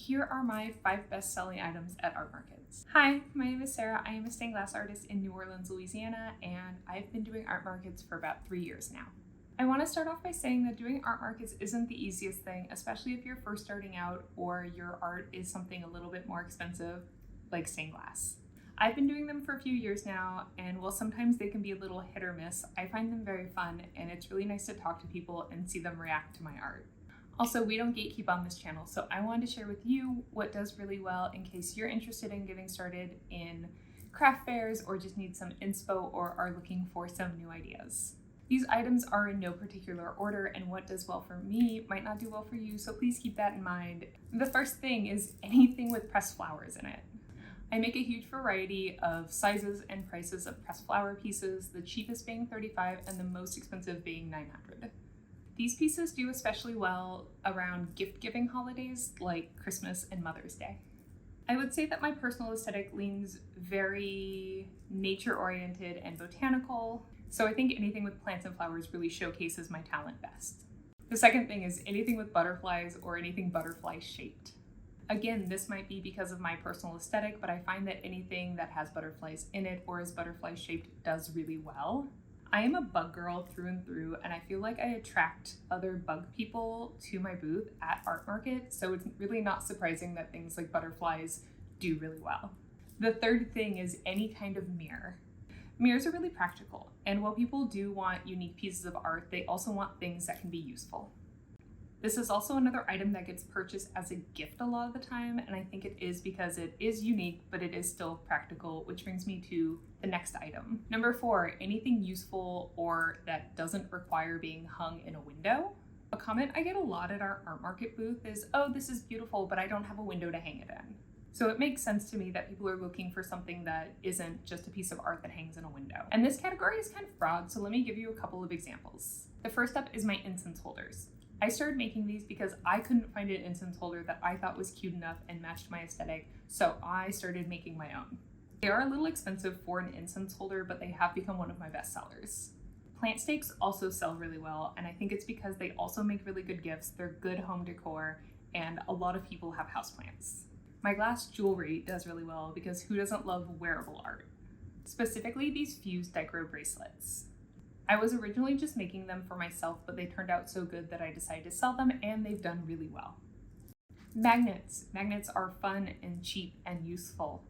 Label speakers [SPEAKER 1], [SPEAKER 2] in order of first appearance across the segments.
[SPEAKER 1] here are my 5 best-selling items at art markets. Hi, my name is Sarah. I am a stained glass artist in New Orleans, Louisiana, and I've been doing art markets for about 3 years now. I want to start off by saying that doing art markets isn't the easiest thing, especially if you're first starting out or your art is something a little bit more expensive, like stained glass. I've been doing them for a few years now, and while sometimes they can be a little hit or miss, I find them very fun, and it's really nice to talk to people and see them react to my art. Also, we don't gatekeep on this channel, so I wanted to share with you what does really well in case you're interested in getting started in craft fairs or just need some inspo or are looking for some new ideas. These items are in no particular order, and what does well for me might not do well for you, so please keep that in mind. The first thing is anything with pressed flowers in it. I make a huge variety of sizes and prices of pressed flower pieces, the cheapest being $35 and the most expensive being $900. These pieces do especially well around gift-giving holidays like Christmas and Mother's Day. I would say that my personal aesthetic leans very nature-oriented and botanical, so I think anything with plants and flowers really showcases my talent best. The second thing is anything with butterflies or anything butterfly-shaped. Again, this might be because of my personal aesthetic, but I find that anything that has butterflies in it or is butterfly-shaped does really well. I am a bug girl through and through, and I feel like I attract other bug people to my booth at art market, so it's really not surprising that things like butterflies do really well. The third thing is any kind of mirror. Mirrors are really practical, and while people do want unique pieces of art, they also want things that can be useful. This is also another item that gets purchased as a gift a lot of the time, and I think it is because it is unique, but it is still practical, which brings me to the next item. Number 4, anything useful or that doesn't require being hung in a window. A comment I get a lot at our art market booth is, oh, this is beautiful, but I don't have a window to hang it in. So it makes sense to me that people are looking for something that isn't just a piece of art that hangs in a window. And this category is kind of broad, so let me give you a couple of examples. The first up is my incense holders. I started making these because I couldn't find an incense holder that I thought was cute enough and matched my aesthetic, so I started making my own. They are a little expensive for an incense holder, but they have become one of my best sellers. Plant stakes also sell really well, and I think it's because they also make really good gifts, they're good home decor, and a lot of people have houseplants. My glass jewelry does really well because who doesn't love wearable art? Specifically these fused Dichro bracelets. I was originally just making them for myself, but they turned out so good that I decided to sell them, and they've done really well. Magnets. Magnets are fun and cheap and useful.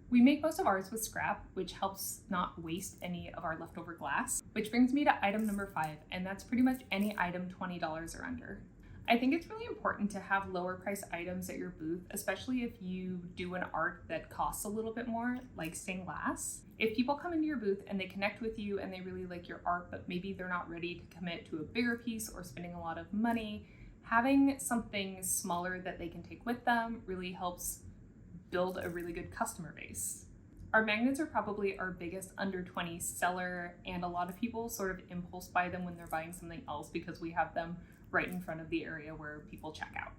[SPEAKER 1] We make most of ours with scrap, which helps not waste any of our leftover glass, which brings me to item number 5, and that's pretty much any item $20 or under. I think it's really important to have lower price items at your booth, especially if you do an art that costs a little bit more, like stained glass. If people come into your booth and they connect with you and they really like your art, but maybe they're not ready to commit to a bigger piece or spending a lot of money, having something smaller that they can take with them really helps build a really good customer base. Our magnets are probably our biggest under 20 seller, and a lot of people sort of impulse buy them when they're buying something else because we have them right in front of the area where people check out.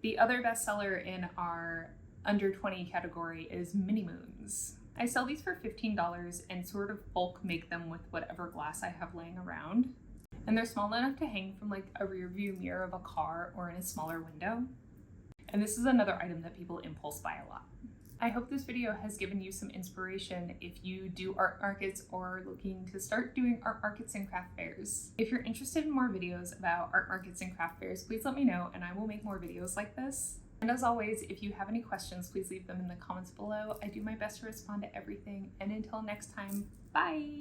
[SPEAKER 1] The other bestseller in our under 20 category is mini moons. I sell these for $15 and sort of bulk make them with whatever glass I have laying around. And they're small enough to hang from like a rear view mirror of a car or in a smaller window. And this is another item that people impulse buy a lot. I hope this video has given you some inspiration if you do art markets or are looking to start doing art markets and craft fairs. If you're interested in more videos about art markets and craft fairs, please let me know and I will make more videos like this. And as always, if you have any questions, please leave them in the comments below. I do my best to respond to everything, and until next time, bye!